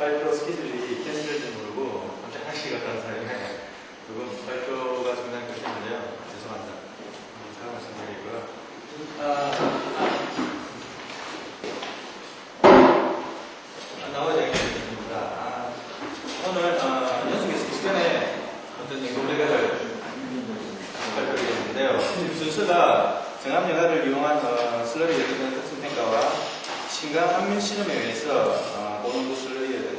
발표 스케줄이 캔슬될지 모르고 깜짝 하시가 그런 사람에 그건 발표가 중단했기 때문에요. 죄송합니다. 사과 말씀드리고요. 나머지 얘기드립니다. 오늘 연속에서 시간에 어떤 연구결과를 발표를 했는데요. 순서가 정합영화를 이용한 슬러리 예측된 특성평가와 진강 함유 실험에 의해서 고농도 슬러리 예측된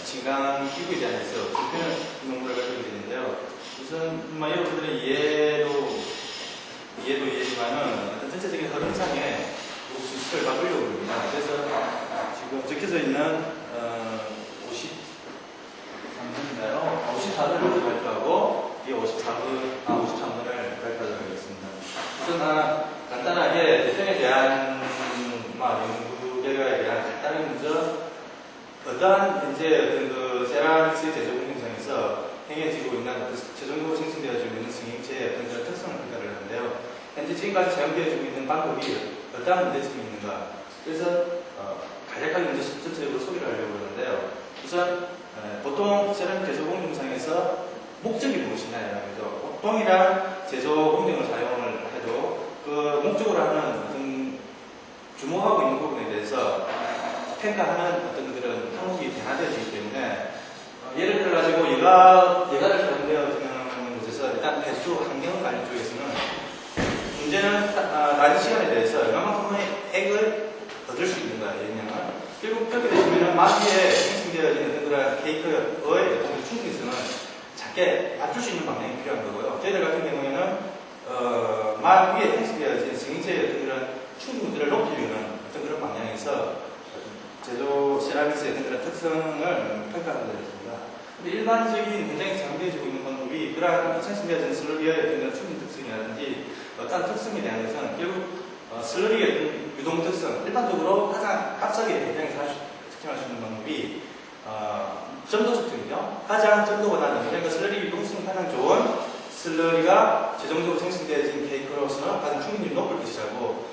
진강 기구에 대해서 두 편의 논문을 발표를 했는데요. 우선 여러분들의 이해지만은 어떤 전체적인 흐름상에 순서를 바꾸려고 합니다. 그래서 지금 적혀져 있는 53분인가요? 54분을 발표하고 이 53분을 발표하도록 하겠습니다. 우선 간단하게 대통에 대한 연구 결과에 대한 간단한 문제, 어떠한 현재 그 세라믹스 제조 공정상에서 행해지고 있는 최종적으로 생성되어지고 있는 성형체의 어떤 그런 특성을 평가를 하는데요. 현재 지금까지 사용되어지고 있는 방법이 어떠한 문제점이 있는가? 그래서 간략하게 먼저 전체적으로 소개를 하려고 하는데요. 우선 보통 세라믹 제조 공정상에서 목적이 무엇이냐라는 거죠. 동일한 제조 공정을 사용을 해도 그 목적으로 하는 어떤 주목하고 있는 부분에 대해서 평가하는 어떤 그런 항목이 변화되어지기 때문에 예를 들어가지고 예가를 사용되어지는 곳에서 일단 배수 환경 관리 쪽에서는 문제는 낮은 시간에 대해서 얼마만큼의 액을 얻을 수 있는가 영향을 결국 그렇게 되시면 마디에 생성되어지는 어떤 그런 케이크의 어떤 충분성은 작게 맞출 수 있는 방향이 필요한 거고요. 저희들 같은 경우에는 마디에 생성되어진 성인체의 어떤 그런 충분도를 높이려는 어떤 그런 방향에서 제조 세라믹스의 어떤 그런 특성을 평가하는 것입니다. 근데 일반적인 현장에서 사용되어지고 있는 방법이 그러한 생성되어진 슬러리의 어떤 그런 충분 특성이라든지 어떤 특성에 대한 것은 결국 슬러리의 어떤 유동 특성, 일반적으로 가장 값싸게 현장에서 특정할 수 있는 방법이 점도 측정이죠. 가장 점도보다는 그러니까 슬러리 유동성이 가장 좋은 슬러리가 최종적으로 생성되어진 케이크로서는 가장 충분히 높을 것이라고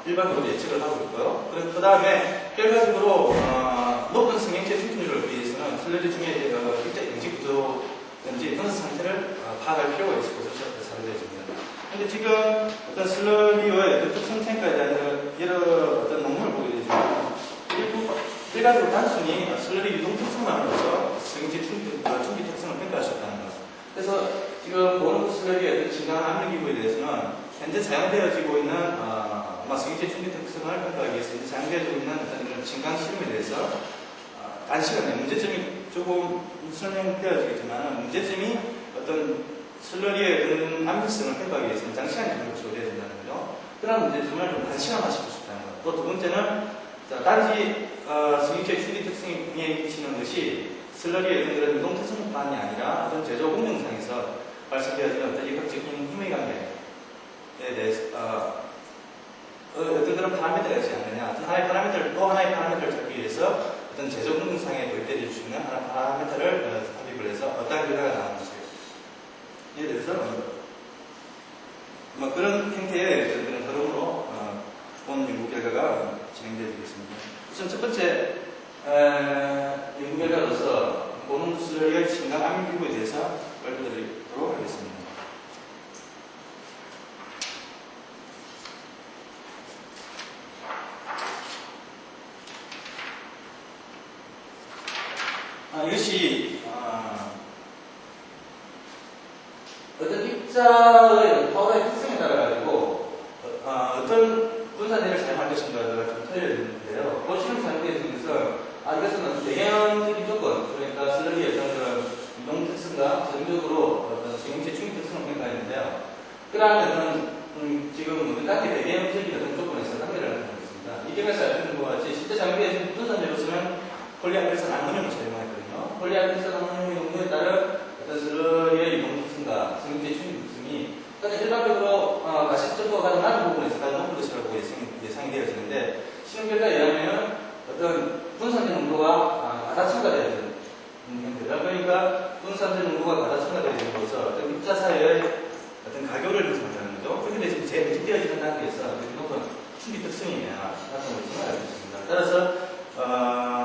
일반적으로 예측을 하고 있고요. 그리고 그 다음에 결과적으로 높은 성형체 충분율을 위해서는 슬러리 중에 실제 영지 구조든지 분석 상태를 파악할 필요가 있을 것으로 사료되어집니다. 그런데 지금 어떤 슬러리의 특성 평가에 대한 여러 어떤 논문을 보게 되지만 일반적으로 단순히 슬러리 유동 특성만으로서 성형체 충기 특성을 평가할 수 없다는 것. 그래서 지금 모노 슬러리의 진강 압력 기구에 대해서는 현재 사용되어지고 있는 성형체 충기 특성을 평가하기 위해서 사용되어지고 있는 어떤 진강 실험에 대해서 단시간에 문제점이 조금 설명되어지겠지만 문제점이 어떤 슬러리의 그런 암기성을 평가하기 위해서는 장시간이 좀 요구되어야 된다는 거죠. 그런 문제점을 좀 단시간화 시킬 수 있다는 것. 또 두 번째는 단지 성형체 충기 특성에 미치는 것이 슬러리의 그런 유동 특성만이 아니라 어떤 제조 공정상에서 발생되어지는 어떤 이격적인 힘의 관계에 대해서 어떤 그런 파라미터가 있지 않느냐. 또 하나의 파라미터를 찾기 위해서 어떤 제조 공정상에 도입되어질 수 있는 하나의 파라미터를 삽입을 해서 어떤 결과가 나오는 것이에요. 예를 들어서 그런 형태의 그런 흐름으로 본 연구 결과가 진행되어지겠습니다. 우선 첫 번째 연구 결과로서 고농도 슬러리의 진강 압력 기구에 대해서 발표드리도록 하겠습니다. 이것이 어떤 입자의 파워의 특성에 따라가지고 어떤 분산제를 사용할 것인가가 좀 틀려지는데요. 보시면 사용되어지는 것은 이것은 배경적인 조건, 그러니까 슬러리의 어떤 그런 유동 특성과 전적으로 어떤 성형체 충격 특성을 평가했는데요. 그러한 지금 단계 배경적인 어떤 조건에서 단계를 하고 있습니다. 이 경우에서 알 수 있는 것과 같이 실제 사용되어진 분산제로서는 폴리아크릴산 암모늄을 사용했거든요. 폴리아크릴산 암모늄의 농도에 따른 어떤 슬러리의 유동 특성과 성형체 충격 특성이 일반적으로 가시 점도가 가장 낮은 부분에서 가장 높은 것이라고 예상이 되어지는데 실험 결과에 의하면 어떤 분산제 농도가 가다 첨가되어지는 형태다. 그러니까 분산제 농도가 가다 첨가되어지는 것은 어떤 입자 사이의 어떤 가교를 형성한다는 거죠. 그런데 지금 재배치되어지는 단계에서 높은 충기 특성이 나타나고 있음을 알고 있습니다. 따라서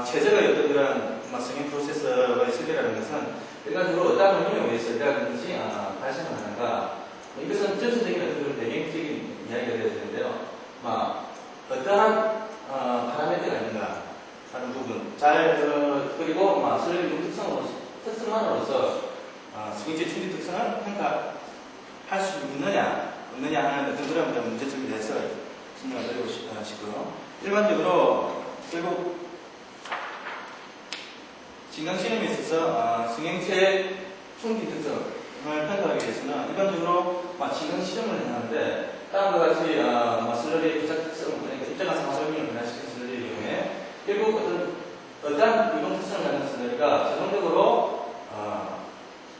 체제가 어떤 그런 승인 프로세서의 설계라는 것은 일반적으로 어떤 원인에 의해서 이라든지 발생을 하는가 이것은 전체적인 어떤 배경적인 이야기가 되어야 되는데요. 어떠한 파라미터가 있는가 하는 부분 그리고 설계 특성만으로서 승인체 충돌 특성을 평가할 수 있느냐 없느냐 하는 어떤 그런 문제점에 대해서 설명을 드리고 싶고요. 일반적으로 결국 진강 실험에 있어서 승행체 충돌 특성을 평가하기 위해서는 일반적으로 진강 실험을 하는데 다음과 같이 슬러리의 부착 특성을 그러니까 입자간 상설균을 변화시킨 슬러리의 경우에 결국 어떠한 이동 특성을 갖는 슬러리가 자동적으로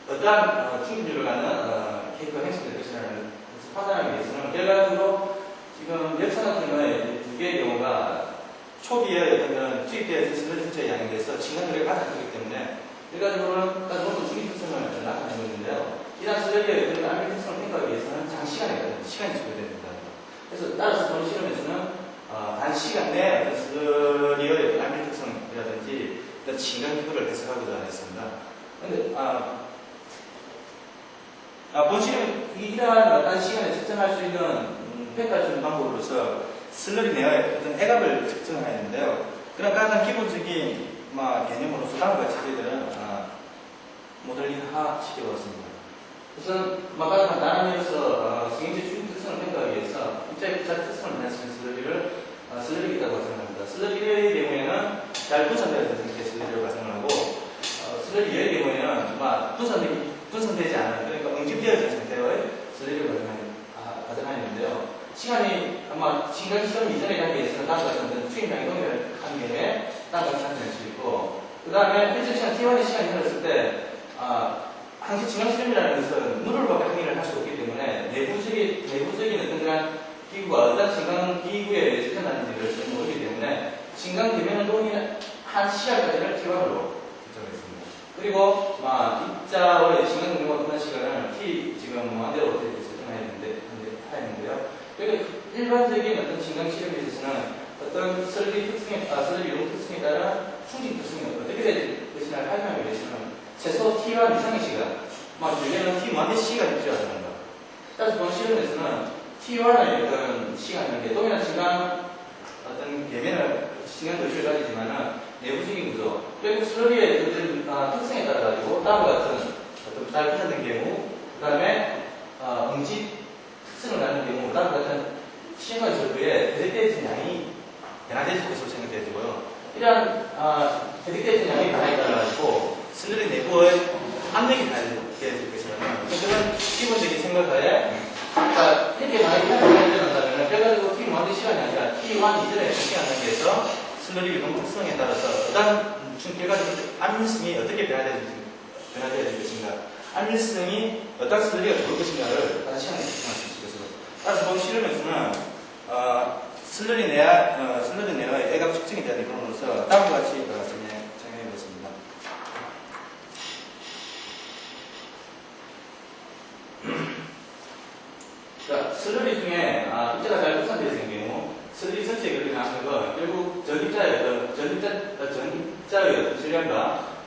어떠한 충돌을 갖는 케이크가 형성될 것이라는 것을 판단하기 위해서는 결과적으로 지금 역사 같은 경우에 두 개의 경우가 초기에 어떤 투입되어 있는 슬러리 전체에 양해돼서 진강률이 가장 크기 때문에 결과적으로는 따로 충돌 특성을 나타내고 있는데요. 이러한 슬러리의 암밀 특성을 평가하기 위해서는 장시간에 시간이 소요됩니다. 그래서 따라서 본 실험에서는 단시간 내에 어떤 슬러리의 암밀 특성이라든지 어떤 진강 기구를 해석하고자 했습니다. 그런데 본 실험 이러한 단시간에 측정할 수 있는 평가할 수 있는 방법으로서 슬러리 내의 어떤 애갑을 측정해야 하는데요. 그런 가장 기본적인 개념으로서 다음과 같이 저희들은 모델링화 시켜봤습니다. 우선 가장 나란히서 승인체 충돌 특성을 평가하기 위해서 입자의 부착 특성을 변화시키는 슬러리가 있다고 가정합니다. 슬러리의 경우에는 잘 분산되어 있는 상태의 슬러리를 가정을 하고 슬러리의 경우에는 분산되지 않은 그러니까 응집되어진 상태의 슬러리를 가정하는데요. 시간이 진강 시험 이전의 단계에서는 다음과 같은 투입량이 동일한 경우에 다음과 같이 나타낼 수 있고 그 다음에 일정 시간 T1의 시간이 흘렀을 때 항시 진강 실험이라는 것은 물을 밖에 항의를 할 수 없기 때문에 내부적인 어떤 그런 기구가 어떤 진강 기구에 의해서 일어나는지를 모르기 때문에 진강 대면은 동일한 시간까지를 T1으로 결정했습니다. 그리고 입자의 진강 경로가 끝난 시간을 T 지금 한대로 어떻게 설정하였는데요. 그리고 일반적인 어떤 진강 실험에 있어서는 어떤 설계 이동 특성에 따라 충진 특성이 어떻게 될 것이냐를 설명하기 위해서는 최소 T1 이상의 시간, 길게는 T1의 시간이 필요하다는 것. 따라서 본 실험에서는 T1의 어떤 시간이라는 게 동일한 진강 어떤 진강 도시를 가지지만은 내부적인 구조, 그리고 슬러리의 어떤 특성에 따라 가지고 다음과 같은 어떤 잘 분산된 경우, 그 다음에 응집 특성을 갖는 경우, 다음과 같은 시험과 절도에 대득되어진 양이 변화되질 것으로 생각되어지고요. 이러한 대득되어진 양이 변화에 따라 가지고 슬러리 내부의 압력이 달라질 것이라는 그런 기본적인 생각하에 이렇게 많이 변화된다면 결과적으로 T1의 시간이 아니라 T1 이전의 시간 단계에서 슬러리 이동 특성에 따라서 어떤 결과적으로 압밀성이 어떻게 변화되어질 것인가 압밀성이 어떤 슬러리가 좋을 것인가를 다른 시간에 집중할 수 있을 것으로 따라서 본 실험에서는 슬러리 내의 애갑 측정에 대한 이론으로서 다음과 같이 정해해 보겠습니다. 자, 슬러리 중에 입자가 잘 분산되어 있는 경우 슬러리 전체에 그렇게 나오는 건 결국 전입자의 어떤 질량과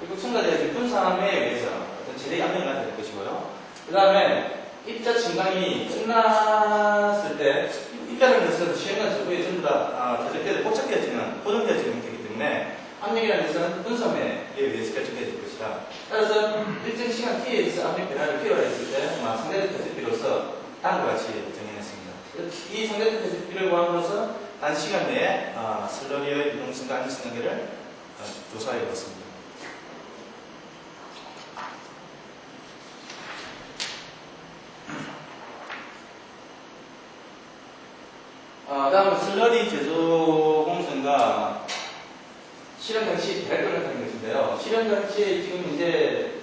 그리고 첨가되어진 분산에 의해서 어떤 제대의 압력을 나타낼 것이고요. 그 다음에 입자 진강이 끝났을 때 입자라는 것은 시험관 절도에 전부 다 포착되어지는 고정되어지는 형태이기 때문에 압력이라는 것은 분산에 의해서 결정되어질 것이다. 따라서 일정 시간 T에 있어 압력 변화를 필요했을 때 상대적 테스트비로서 다음과 같이 정해냈습니다. 이 상대적 테스트비를 구함으로써 단시간 내에 슬러리의 이동성과 압력성 관계를 조사해 보았습니다. 다음은 슬러리 제조 공정과 실험 장치 대략적을 하는 것인데요. 실험 장치 지금 이제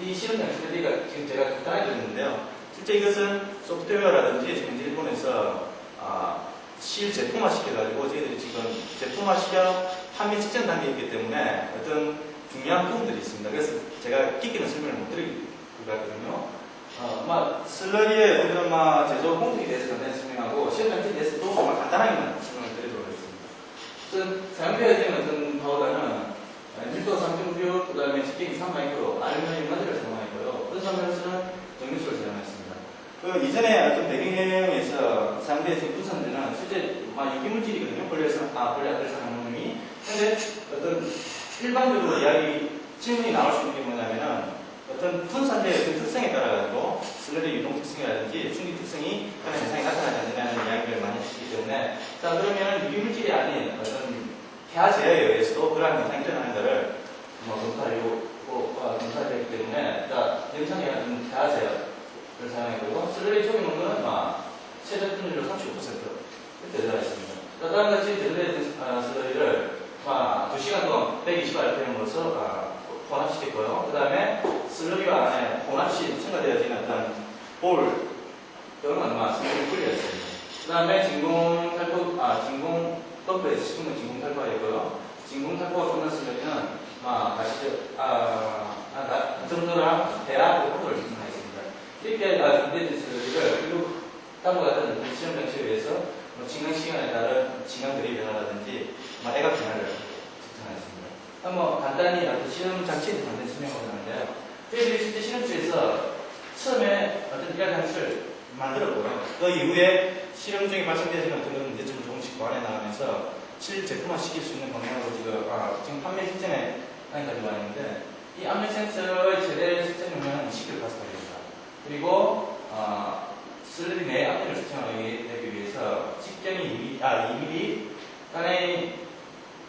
이 실험 장치들이 지금 제가 간단하게 드렸는데요. 실제 이것은 소프트웨어라든지 지금 일본에서 실제품화 시켜가지고 저희들이 지금 제품화시켜 판매 직전 단계에 있기 때문에 어떤 중요한 부분들이 있습니다. 그래서 제가 깊게는 설명을 못 드릴 것 같거든요. 슬러리의 어떤 제조 공정에 대해서 간단히 설명하고 실험 장치에 대해서도 간단하게만 설명을 드리도록 하겠습니다. 우선 사용되어야 되는 어떤 파우더는 밀도가 3.96, 그 다음에 직경이 3마이크로, 알루미늄 마디를 사용하였고요. 분산면에서는 정밀수를 사용했습니다. 그 이전에 어떤 배경에서 사용된 분산대는 실제 유기물질이거든요. 폴리아크릴 산화물이. 근데 어떤 일반적으로 질문이 나올 수 있는 게 뭐냐면은 어떤 분산대의 어떤 특성에 따라가지고 슬러리 유동 특성이라든지 충격 특성이 그런 현상이 나타나지 않느냐는 이야기를 많이 하시기 때문에 자 그러면 유기물질이 아닌 어떤 폐하 제어에 의해서도 그러한 현상이 일어나는 것을 검사되기 때문에 자 영상에 어떤 폐하 제어를 사용했고요. 슬러리 적용은 최저 분율로 35% 이렇게 되어있습니다. 다음 같이 제조된 슬러리를 2시간 동안 120rpm으로서 혼합시켰고요. 그 다음에 슬러리와 안에 혼합시 첨가되어진 어떤 볼 또는 슬러리 뿌리였습니다. 그 다음에 진공 덤프에서 식으면 진공 탈파였고요. 진공 탈파가 끝난 슬러리는 정도랑 대학 호도를 생성하였습니다. 이렇게 준비된 슬러리를 그리고 다음과 같은 실험 장치에 의해서 진행 시간에 따른 진행 드립이라든지 애각 변화를 측정하였습니다. 한번 간단히 실험 장치에 대해서 간단히 설명을 하는데요. 저희들이 실제 실험실에서 처음에 어떤 이런 장치를 만들었고요. 그 이후에 실험 중에 발생되는 어떤 문제점을 조금씩 보완해 나가면서 실제품화 시킬 수 있는 방향으로 지금 판매 직전에 가지고 와 있는데 이 압력 센서의 최대 측정 용량은 20kPa입니다. 그리고 슬러리 내 압력을 측정하기 위해서 직경이 2mm, 단의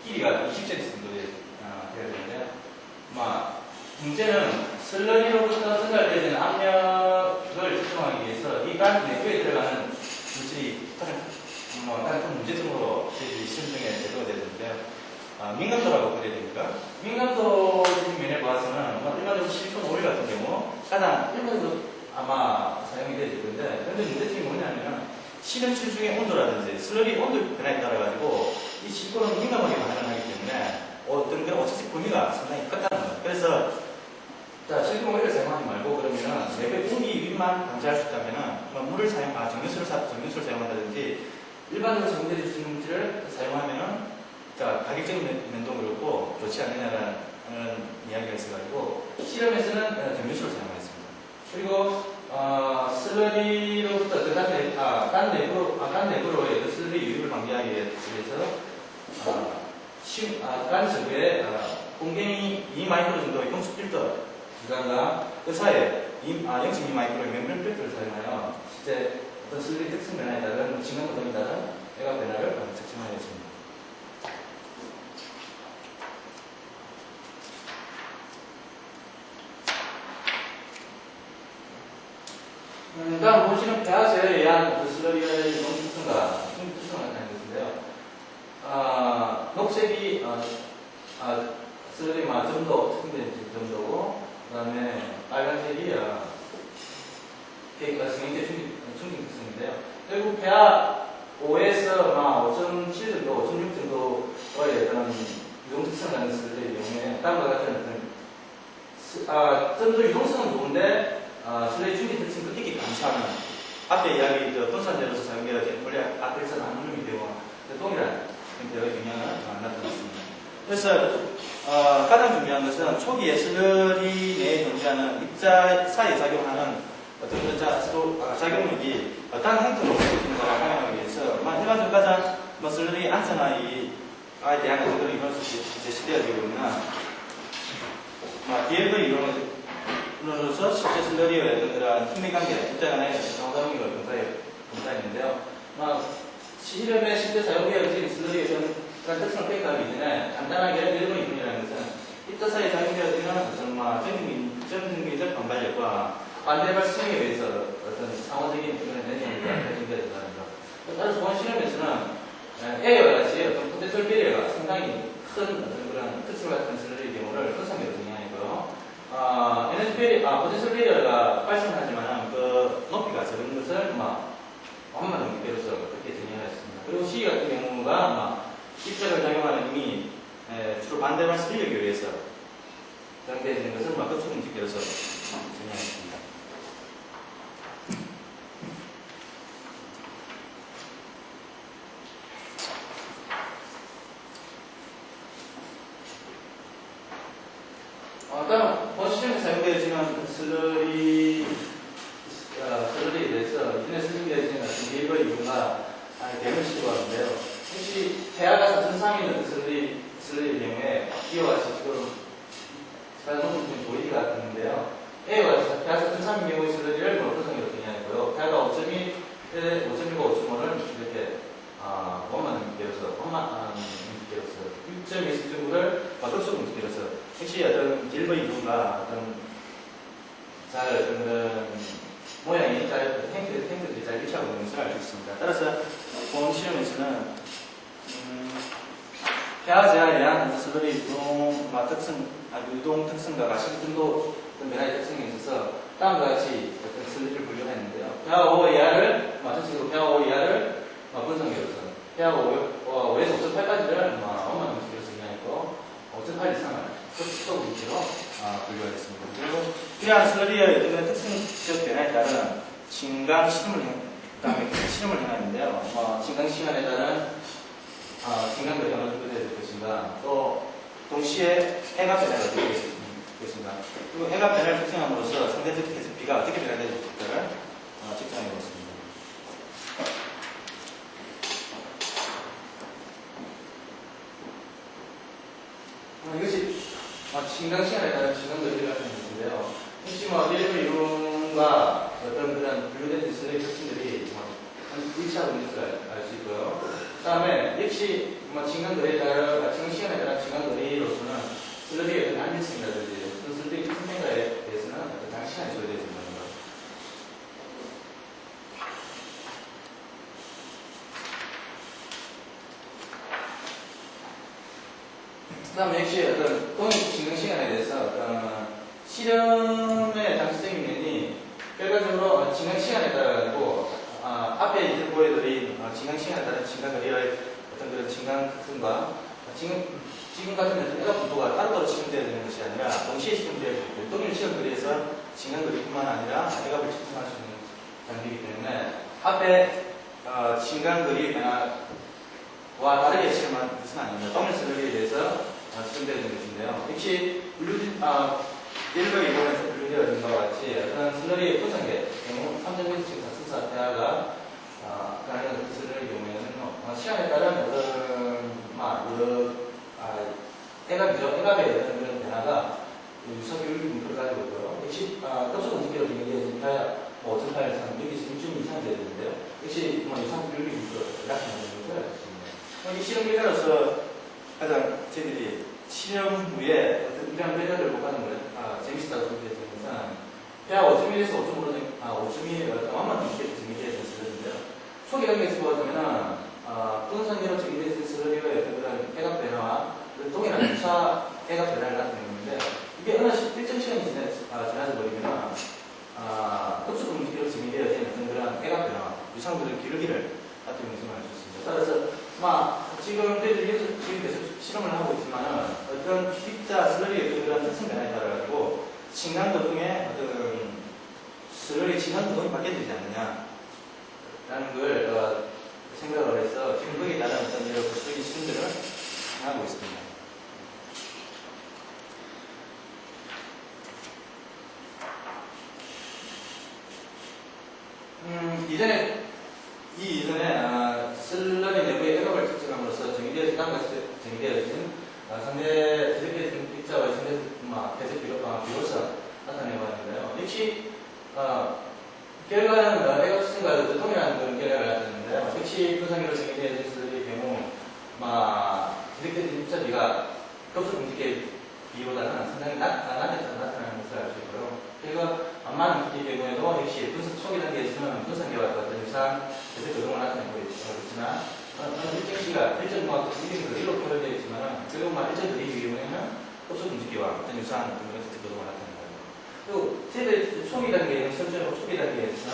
길이가 20cm 정도 되어야 되는데, 문제는 슬러리로부터 전달되는 압력을 측정하기 위해서 이 간 내부에 들어가는 물질이 다른 문제점으로 저희들이 시험 중에 제도가 되는데요. 민감도라고 그래야 됩니까? 민감도적인 면에 봐서는 일반적으로 실리콘 오일 같은 경우 가장 일반적으로 아마 사용이 되실 텐데, 근데 문제점이 뭐냐면 실험실 중의 온도라든지 슬러리 온도 변화에 따라 가지고 이 실리콘은 민감하게 반응을 하기 때문에 어떤 그런 오차식 범위가 상당히 컸다는 거예요. 그래서 실리콘 오일을 사용하지 말고 그러면은 내부의 공기 유입만 방지할 수 있다면은 물을 정유수를 사용한다든지 일반적으로 사용되는 물질을 사용하면은 가격적인 면도 그렇고 좋지 않느냐라는 이야기가 있어가지고 실험에서는 정유수를 사용했습니다. 그리고 슬러리로부터 간 내부로의 슬러리 유입을 방지하기 위해서 간 전부에 공경이 2마이크로 정도의 금속 필터 기관과 그 사이에 0.2마이크로의 membrane 필터를 사용하여 실제 어떤 슬러리 특성 변화에 따른 진공 고동에 따른 애각 변화를 측정하였습니다. 다음 보시는 폐하제에 의한 슬러리의 이동 특성과 충격 특성을 나타낸 것인데요. 녹색이 슬러리 점도, 측정된 점도고, 그 다음에 빨간색이 승행제 충격 특성인데요. 결국 폐하 5에서 5.7 정도, 5.6 정도의 어떤 이동 특성을 가진 슬러리의 경우에 다음과 같은 점도 유동성은 좋은데 슬러리 충격 특성 끝있게 감소하는 앞에 이야기 분산제로서 사용되어진 폴리아크릴산 암물림이 되고 동일한 형태의 영향을 나타났습니다. 그래서 가장 중요한 것은 초기에 슬러리 내에 존재하는 입자 사이에 작용하는 어떤 작용력이 어떤 형태로 보여지는가를 확인하기 위해서 일반적으로 가장 슬러리 안전화에 대한 어떤 이론이 제시되어지고 있는 디엘도 이론으로서 실제 슬러리의 그런 힘의 관계, 입자 간의 상호작용력을 검사했는데요. 실험에 실제 사용되어진 슬러리의 그런 특성을 평가하기 전에 간단하게 일본 이론이라는 것은 입자 사이에 작용되어지는 전등미적 반발력과 반대 발생에 의해서 어떤 상호적인 그런 현상이 발생되어진다는 것. 따라서 본 실험에서는 A와 같이 어떤 포텐셜 베리어가 상당히 큰 어떤 그런 특성을 갖는 슬러리의 경우를 현상으로 정의하고요. 포텐셜 베리어가 발생하지만 그 높이가 적은 것을 완만 넘기로서 그렇게 정의하였습니다. 그리고 C 같은 경우가 입자가 작용하는 힘이 주로 반대 발생 인력에 의해서 사용되어지는 것을 급속 움직여서 정의하였습니다. 다음 본 시점에 사용되어지는 슬러리에 대해서 이전에 설명되어지는 어떤 비일과 이유가 대응을 시도하는데요. 혹시 태아가 전상에 있는 슬러리의 경우에 이와 같이 지금 제가 놓은 좀 보이기가 같은데요. A와 같이 태아가 전상의 경우의 슬러리를 어떤 성으로 정의하고요. 태아가 5.2, 5.1과 5.5를 이렇게 원만 기로서 6.2 정도를 급속 문제로서 혹시 어떤 길버 이동과 어떤 그런 모양이 탱크들이 잘 위치하고 있는 것을 알 수 있습니다. 따라서 본 실험에서는 태아제에 의한 슬러리 유동 특성과 가시 등도 어떤 변화의 특성에 있어서 다음과 같이 어떤 슬러리를 분류했는데요. 태아 5 이하를 마찬가지로 태아 5 이하를 분석해서 태아 5에서 5.8까지를 원만 문제로서 의미하고 5.8 이상을 급속 문제로 분류하겠습니다. 그리고 이러한 슬러리의 어떤 특성적 변화에 따른 진강 실험을 행하는데요. 진강 시간에 따른 진강들이 어느 정도 될 것인가, 또 동시에 해가 변화가 어떻게 될 것인가, 그리고 해가 변화를 특성함으로써 상대적 계속비가 어떻게 변화될지를 측정해 보겠습니다. 이것이 진강 시간에 따른 진강들이 같은 것인데요. 혹시 일부 이론과 어떤 그런 분류된 슬러리 특징들이 일치하고 있는 것을 알 수 있고요. 그 다음에 역시 진강들에 따라 진강 시간에 따른 진강들이로서는 슬러리의 어떤 안전성이라든지 어떤 슬러리 특징에 대해서는 어떤 다른 시간에 조회되어 있습니다. 그 다음에 역시 어떤 동일 진강 시간에 대해서 어떤 실험의 장치적인 면이 결과적으로 진강 시간에 따라가지고 앞에 이제 보여드린 진강 시간에 따른 진강거리의 어떤 그런 진강 특성과 지금 같은 경우는 해가 분포가 따로따로 측정되어야 되는 것이 아니라 동시에 측정되어야 되고 동일 시험거리에서 진강거리뿐만 아니라 해갑을 측정할 수 있는 장비이기 때문에 앞에 진강거리 변화와 다르게 측정한 것은 아닙니다. 동일 슬러리에 대해서 측정되어야 되는 것인데요. 역시 분류된 1과 2번에서 분류되어진 것과 같이 어떤 슬러리의 구성의 경우 3.1씩 다수사 태아가 가능한 슬러리의 경우에는 시간에 따른 어떤 해갑의 어떤 그런 변화가 유사교육 문구를 가지고 있고요. 역시 급속 움직기로 정의되어진 태아 5.8 이상, 여기서 6.2 이상 되어 있는데요. 역시 유사교육 문구를 나타내는 것을 알 수 있습니다. 이 실험 결과로서 가장 저희들이 실험 후에 어떤 이러한 결과를 보고하는 걸 재밌었다고 생각되는 것은 태아 5.1에서 5.2의 완만한 문제로 정의되어진 슬러리인데요. 초기 단계에서 보았다면 분산계로 정의되어진 슬러리의 어떤 그런 해갑 변화와 동일한 유사 해갑 변화를 나타내는데 이게 어느 일정 시간이 지나서 버리면 급속 문제로 정의되어진 어떤 그런 해갑 변화, 유상들의 기르기를 나타내는 것을 알 수 있습니다. 따라서 지금 계속 실험을 하고 있지만 어떤 B자 슬러리의 어떤 그런 특성 변화에 따라가지고 진강도 중에 어떤 슬러리 진강도 바뀌어야 되지 않느냐라는 걸 생각을 해서 지금 거기에 따른 어떤 여러 구체적인 실험들을 하고 있습니다. 이전에 슬러리 내부의 해갑을 측정함으로써 정의되어진 상대 대적된 입자와 상대 대적 비로서 나타내봤는데요. 역시 결과는 해갑 측정과 동일한 그런 결과를 나타냈는데요. 역시 분산계로 정의되어진 슬러리의 경우 대적된 입자비가 급속 움직의 비보다는 상당히 낮게 나타나는 것을 알 수 있고요. 그리고 암만 움직일 경우에도 역시 분석 초기 단계에서는 분산계와 같은 유사한 대적 조동을 나타내고 있지만 일정 시간, 일정 거리로 표현되어 있지만 결국 일정 거리 경우에는 급속 움직기와 어떤 유사한 그런 대적 조동을 나타낸다. 그리고 세대 초기 단계에는 실제로 초기 단계에서는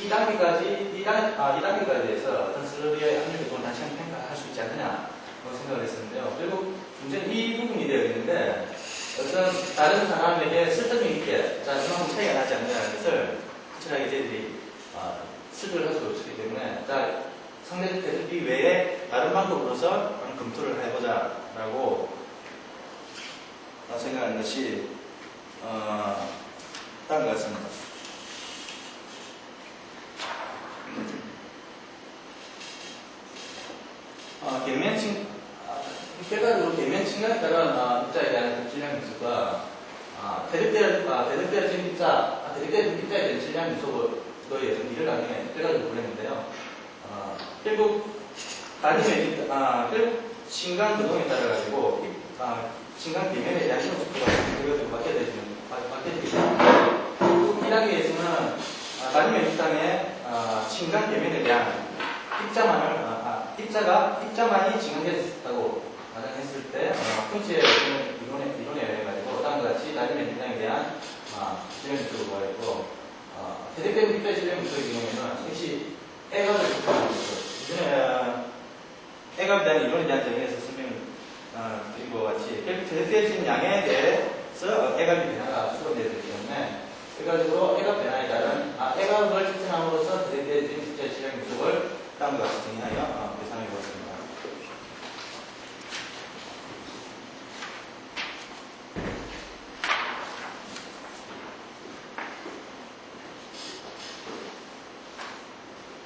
이 단계까지에서 어떤 슬러리의 확률 조동을 다시 한번 평가할 수 있지 않느냐 생각을 했었는데요. 결국 문제는 이 부분이 되어 있는데 어떤 다른 사람에게 쓸데없는 있게 그만큼 차이가 나지 않느냐는 것을 확실하게 저희들이 수정을 할 수 없기 때문에 상대적 대적비 외에 다른 방법으로서 검토를 해보자라고 생각하는 것이 다음과 같습니다. 결과적으로 계면 측량에 따른 입자에 대한 질량 요소가 대득되어진 입자에 대한 질량 요소에 일을 나중에 결과적으로 보냈는데요. 결국 결국 신강 구동에 따라 가지고 신강 계면에 대한 요소가 결과적으로 바뀌게 되는데 결국 1단계에서는 나중에 입장에 신강 계면에 대한 입자만이 진행됐다고 가정했을 때 푼치의 이론에 의해 가지고 다음과 같이 나중에 입장에 대한 질량 요소를 구하였고 대득되는 입자의 질량 요소의 경우에는 역시 애값을 집중하는 거죠. 애값에 대한 이론에 대한 정의에서 설명을 드린 것과 같이 결국 대득되어진 양에 대해서 애값이 변화가 수록되기 때문에 그래가지고 애값 변화에 따른 애값을 측정함으로써 대득되어진 입자의 질량 요소를 다음과 같이 정의하여 계산해 보았습니다.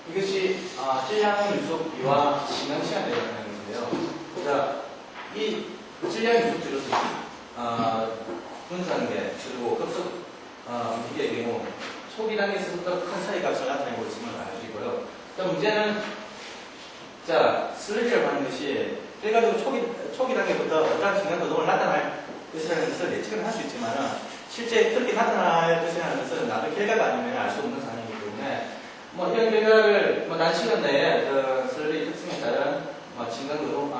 이것이 질량 유속비와 진행 시간에 대한 것인데요. 자, 이 질량 유속비로서 분산계 그리고 급속 움직이의 경우 초기 단계에서부터 큰 차이 값을 나타내고 있음을 알아주시고요. 자, 문제는 슬래시라고 하는 것이 그래가지고 초기 단계부터 어떠한 중간 노동을 나타날 것이라는 것을 예측은 할 수 있지만 실제 그렇게 나타날 것이라는 것은 나도 결과가 아니면 알 수 없는 상황이기 때문에 이런 결과를 단시간 내에 슬러리 특성에 따른 진간 노동을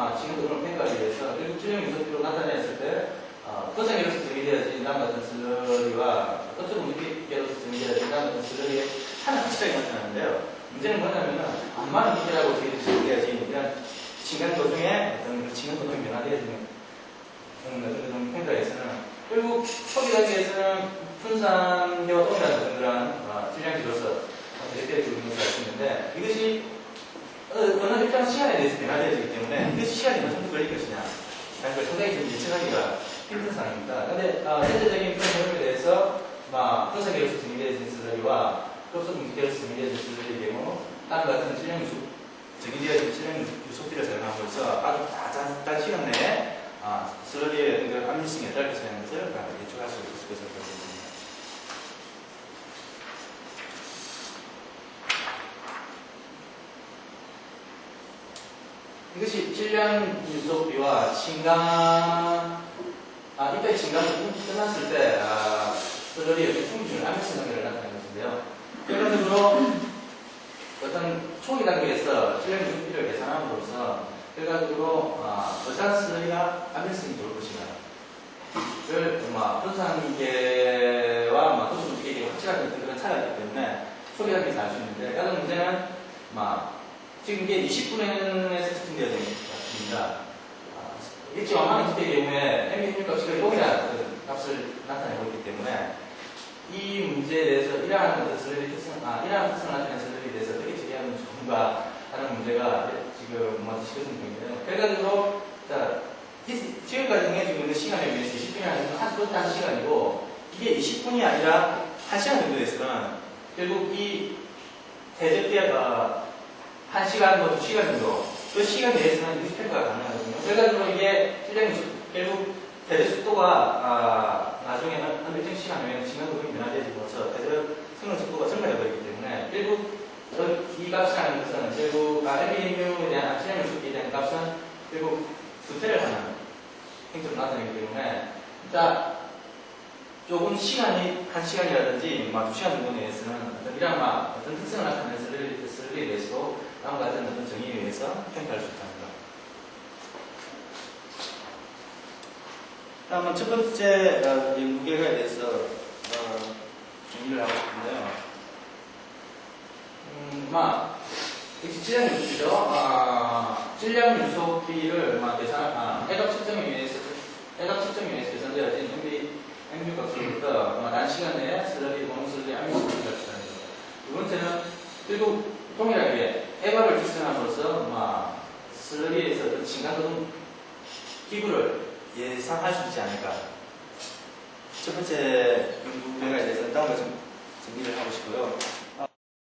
평가하기 위해서 결국 질량 요소비로 나타냈을 때 분산계로서 정의되어진 다음 같은 슬러리와 급속 움직이계로서 정의되어진 다음 같은 슬러리의 하나 가치가 나타나는데요. 문제는 뭐냐면은 안 많은 기계라고 정의되어진 이런 진간 도중에 어떤 진간 도중이 변화되어지는 어떤 평가에서는 결국 초기 단계에서는 분산계와 동일한 그런 질량지로서 이렇게 주는 것을 알 수 있는데 이것이 어느 일정 시간에 대해서 변화되어지기 때문에 이것이 시간이 어느 정도 걸릴 것이냐 라는 걸 상당히 좀 예측하기가 힘든 상황입니다. 그런데 현재적인 그런 경험에 대해서 분산계로서 정의되어진 슬러리와 급속 움직이로서 정의되어진 슬러리의 경우 다른 같은 질량 유속 정의되어진 질량 유속비를 사용함으로써 아주 짧은 시간 내에 슬러리의 그 압력성이 어떨 것이라는 것을 예측할 수 있을 것을 보여줍니다. 이것이 질량 유속비와 입자의 진강이 끝났을 때 슬러리의 풍기준 압력성 관계를 나타내는 것인데요. 결과적으로 어떤 초기 단계에서 질량 유속비를 계산함으로써 결과적으로 어떤 슬러리가 압력성이 좋을 것인가를 분산계와 도수 움직이기가 확실한 그런 차이가 있기 때문에 초기 단계에서 알 수 있는데 다른 문제는 지금 이게 20분에서 측정되어야 됩니다. 일찍 완만한 기대의 경우에 MBQ 값이 동일한 값을 나타내고 있기 때문에 이 문제에 대해서 이러한 슬러리 특성을 나타내는 슬러리에 대해서 어떻게 처리하면 좋은가 하는 문제가 지금 시켜진 중인데요. 결과적으로 지금까지 정해지고 있는 시간에 비해서 20분이 그것도 한 시간이고 이게 20분이 아니라 1시간 정도 됐으면 결국 이 대적대가 1시간, 2시간 정도 그 시간 내에서는 유지 평가가 가능하거든요. 결과적으로 이게 결국 대적 속도가 나중에는 한 일정 시간 후에는 진행 도중이 변화되어지면서 대적 성능 속도가 증가해버리기 때문에 결국 이 값이라는 것은 결국 MBMU에 대한 질량 유속비에 대한 값은 결국 부패를 하는 행태로 나타나기 때문에 조금 시간이 1시간이라든지 2시간 정도 내에서는 어떤 특성을 나타내는 슬러리에 대해서도 다음과 같은 어떤 정의에 의해서 평가할 수 있답니다. 다음은 첫 번째 연구 결과에 대해서 정의를 하고 싶은데요. 역시 질량 유속비죠. 질량 유속비를 애값 측정에 의해서 계산되어진 MB 값으로부터 단시간 내에 슬러리, 슬러리 압력을 측정하는 것. 두 번째는 결국 동일하게 애값을 측정함으로써 슬러리에서 어떤 진간도동 기구를 예상할 수 있지 않을까. 첫 번째 연구 결과에 대해서는 다음과 좀 정리를 하고 싶고요.